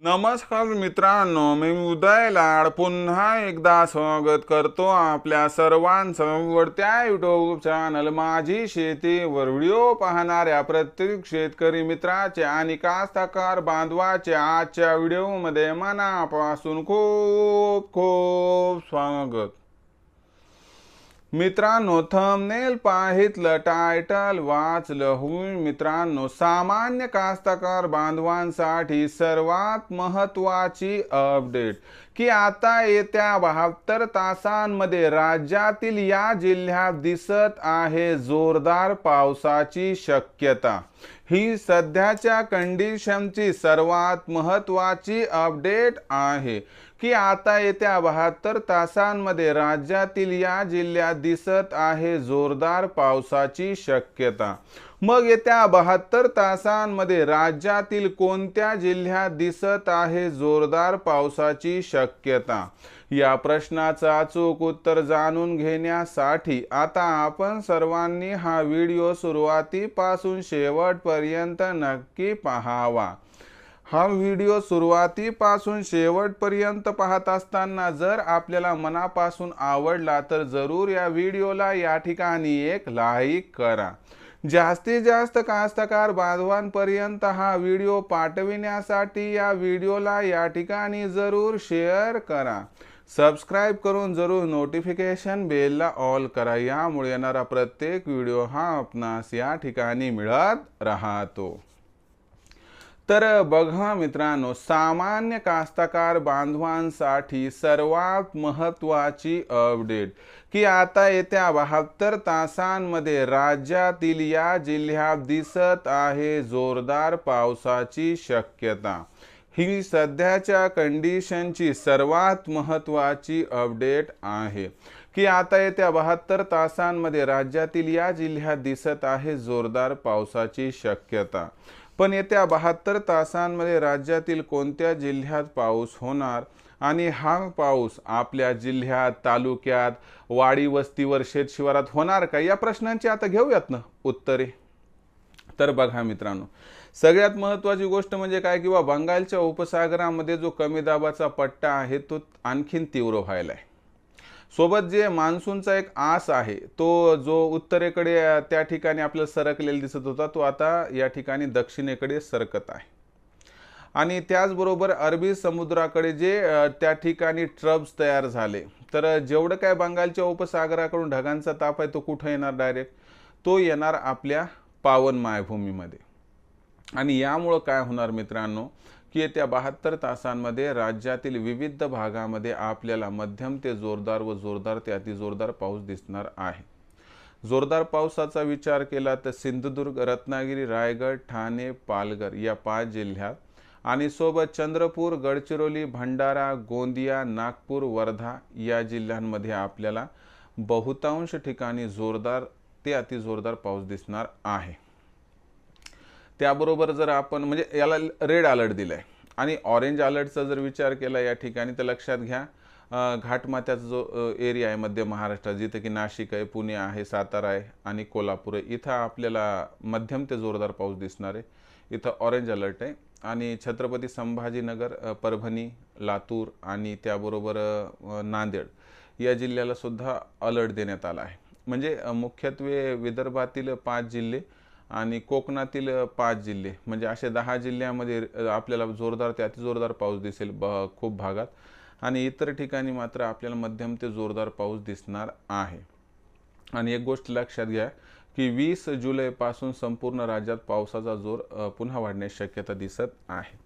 नमस्कार मित्रांनो, मी उदय लाड पुन्हा एकदा स्वागत करतो आपल्या सर्वांचं आवडत्या यूट्यूब चॅनल माझी शेतीवर व्हिडिओ पाहणाऱ्या प्रत्येक शेतकरी मित्राचे आणि कास्तकार बांधवाचे आजच्या व्हिडिओमध्ये मनापासून खूप खूप स्वागत। मित्रांनो, थंबनेल पाहितलं, टायटल वाचलं होईल। मित्रांनो, सामान्य कास्तकार बांधवांसाठी सर्वात महत्त्वाची अपडेट की आता येत्या 72 तासांमध्ये राज्यातील या जिल्ह्यात दिसत आहे जोरदार पावसाची शक्यता। ही सध्याच्या कंडिशनची सर्वात महत्त्वाची अपडेट आहे की आता येत्या 72 तासांमध्ये राज्यातील या जिल्ह्यात दिसत आहे जोरदार पावसाची शक्यता। मग येत्या 72 तासांमध्ये राज्यातील कोणत्या जिल्ह्यात दिसत आहे जोरदार पावसाची शक्यता, या प्रश्नाचं अचूक उत्तर जाणून घेण्यासाठी आता आपण सर्वांनी हा व्हिडिओ सुरुवातीपासून शेवटपर्यंत नक्की पाहावा। हा व्हिडिओ सुरुवातीपासून शेवटपर्यंत पाहत असताना जर आपल्याला मनापासून आवडला तर जरूर या व्हिडिओला या ठिकाणी एक लाईक करा। जास्तीत जास्त कास्तकार बांधवांपर्यंत हा व्हिडिओ पाठविण्यासाठी या व्हिडिओला या ठिकाणी जरूर शेअर करा। सबस्क्राइब करून जरूर नोटिफिकेशन बेलला ऑल करा, यामुळे येणारा प्रत्येक व्हिडिओ हा आपणास या ठिकाणी मिळत राहतो। तर बघा मित्रांनो, सामान्य कास्तकार बांधवांसाठी सर्वात महत्त्वाची अपडेट की आता येत्या 72 तासांमध्ये राज्यातील या जिल्ह्यात दिसत आहे जोरदार पावसाची शक्यता। ही सध्याच्या कंडिशनची सर्वात महत्त्वाची अपडेट आहे की आता येत्या 72 तासांमध्ये राज्यातील या जिल्ह्यात दिसत आहे जोरदार पावसाची शक्यता। पण येत्या 72 तासांमध्ये राज्यातील कोणत्या जिल्ह्यात पाऊस होणार आणि हा पाऊस आपल्या जिल्ह्यात, तालुक्यात, वाडी वस्तीवर, शेतशिवारात होणार का, या प्रश्नांची आता घेऊयात ना उत्तरे। तर बघा मित्रांनो, सगळ्यात महत्त्वाची गोष्ट म्हणजे काय की बंगालच्या उपसागरामध्ये जो कमी दाबाचा पट्टा आहे तो आणखीन तीव्र व्हायला आहे। सोबत जे मान्सूनचा एक आस आहे तो जो उत्तरेकडे त्या ठिकाणी आपल्याला सरकलेला दिसत होता तो आता या ठिकाणी दक्षिणेकडे सरकत आहे। आणि त्याचबरोबर अरबी समुद्राकडे जे त्या ठिकाणी ट्रब्स तयार झाले, तर जेवढं काय बंगालच्या उपसागराकडून ढगांचा ताप आहे तो कुठे येणार, डायरेक्ट तो येणार आपल्या पावन मायभूमीमध्ये। आणि यामुळे काय होणार मित्रांनो की येत्या 72 तासांमध्ये राज्यातील विविध भागामध्ये आपल्याला मध्यम ते जोरदार व जोरदार ते अतिजोरदार पाऊस दिसणार आहे। जोरदार पावसाचा विचार केला तर सिंधुदुर्ग, रत्नागिरी, रायगड, ठाणे, पालघर या 5 जिल्ह्यात आणि सोबत चंद्रपूर, गडचिरोली, भंडारा, गोंदिया, नागपूर, वर्धा या जिल्ह्यांमध्ये आपल्याला बहुतांश ठिकाणी जोरदार ते अतिजोरदार पाऊस दिसणार आहे। त्याबरोबर जर आपण म्हणजे याला रेड अलर्ट दिलाय आणि ऑरेंज अलर्टचा जर विचार केला या ठिकाणी तर लक्षात घ्या घाटमाथ्याचा जो एरिया आहे मध्य महाराष्ट्रात, जिथे की नाशिक आहे, पुणे आहे, सातारा आहे आणि कोल्हापूर आहे, इथं आपल्याला मध्यम ते जोरदार पाऊस दिसणार आहे, इथं ऑरेंज अलर्ट आहे। आणि छत्रपती संभाजीनगर, परभणी, लातूर आणि त्याबरोबर नांदेड या जिल्ह्याला सुद्धा अलर्ट देण्यात आला आहे। म्हणजे मुख्यत्वे विदर्भातील 5 जिल्हे आणि कोकणातील 5 जिल्हे म्हणजे असे 10 जिल्ह्यामध्ये आपल्याला जोरदार ते अतिजोरदार पाऊस दिसेल खूप भागात, आणि इतर ठिकाणी मात्र आपल्याला मध्यम ते जोरदार पाऊस दिसणार आहे। आणि एक गोष्ट लक्षात घ्या की 20 जुलैपासून संपूर्ण राज्यात पावसाचा जोर पुन्हा वाढण्याची शक्यता दिसत आहे।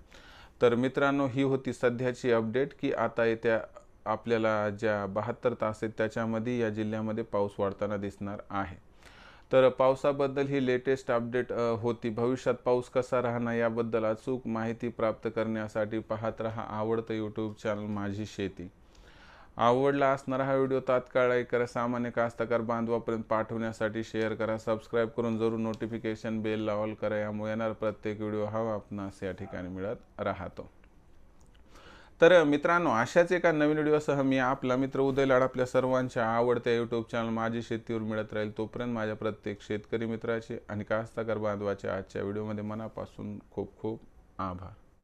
तर मित्रांनो, ही होती सध्याची अपडेट की आता येत्या आपल्याला ज्या 72 तास आहेत त्याच्यामध्ये या जिल्ह्यामध्ये पाऊस वाढताना दिसणार आहे। तर पावसाबद्दल ही लेटेस्ट अपडेट होती। भविष्यात पाऊस कसा राहणार याबद्दल अचूक माहिती प्राप्त करण्यासाठी पाहत रहा आवडतं यूट्यूब चॅनल माझी शेती। आवडला असणारा हा व्हिडिओ तात्काळ लाईक करा, सामान्य कास्तकार बांधवापर्यंत पाठवण्यासाठी शेअर करा, सबस्क्राइब करून जरूर नोटिफिकेशन बेल ऑल करा, यामुळे येणार प्रत्येक व्हिडिओ हा आपणास या ठिकाणी मिळत राहतो। तर मित्रांनो, अशाच एका नवीन व्हिडिओसह मी आपला मित्र उदय लाड आपल्या सर्वांच्या आवडत्या यूट्यूब चॅनल माझी शेतीवर मिळत राहील। तोपर्यंत माझ्या प्रत्येक शेतकरी मित्राचे आणि कास्तकार बांधवाचे आजच्या व्हिडिओमध्ये मनापासून खूप खूप आभार।